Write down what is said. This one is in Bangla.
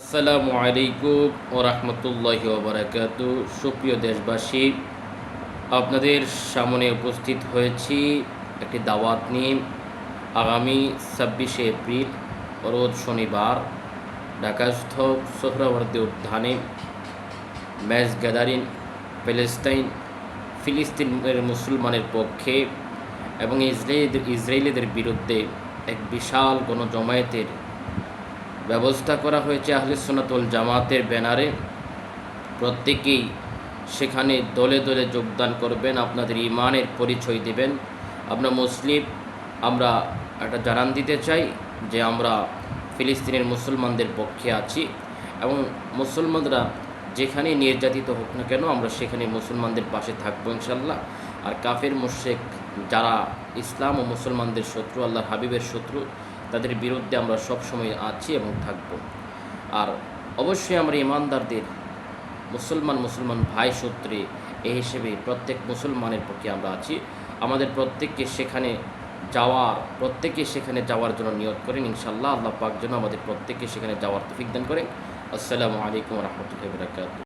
আসসালামু আলাইকুম ও রহমতুল্লাহি ওবরাকাতু। সুপ্রিয় দেশবাসী, আপনাদের সামনে উপস্থিত হয়েছি একটি দাওয়াত নিয়ে। আগামী 26শে এপ্রিল রোজ শনিবার ঢাকাস্থ সোহরাওয়ার্দী উদ্যানে ম্যাচ গ্যাদারিং ফিলিস্তিনের মুসলমানের পক্ষে এবং ইসরায়েলিদের বিরুদ্ধে এক বিশাল গণজমায়েতের ব্যবস্থা করা হয়েছে আহলে সুন্নাত ওয়াল জামাতের ব্যানারে। প্রত্যেকেই সেখানে দলে দলে যোগদান করবেন, আপনাদের ইমানের পরিচয় দেবেন। আমরা মুসলিম, আমরা একটা জানান দিতে চাই যে আমরা ফিলিস্তিনের মুসলমানদের পক্ষে আছি এবং মুসলমানরা যেখানে নির্যাতিত হোক না কেন আমরা সেখানে মুসলমানদের পাশে থাকবো ইনশাল্লাহ। আর কাফের মুশরিক যারা ইসলাম ও মুসলমানদের শত্রু, আল্লাহর হাবিবের শত্রু, তাদের বিরুদ্ধে আমরা সবসময় আছি এবং থাকব। আর অবশ্যই আমরা ইমানদারদের মুসলমান ভাই সূত্রে এই হিসেবে প্রত্যেক মুসলমানের পক্ষে আমরা আছি। আমাদের প্রত্যেককে সেখানে যাওয়ার জন্য নিয়ত করেন ইনশাল্লাহ। আল্লাহ পাক যেন আমাদের প্রত্যেককে সেখানে যাওয়ার তৌফিক দান করেন। আসসালামু আলাইকুম ওয়া রাহমাতুল্লাহি ওয়া বারাকাতুহু।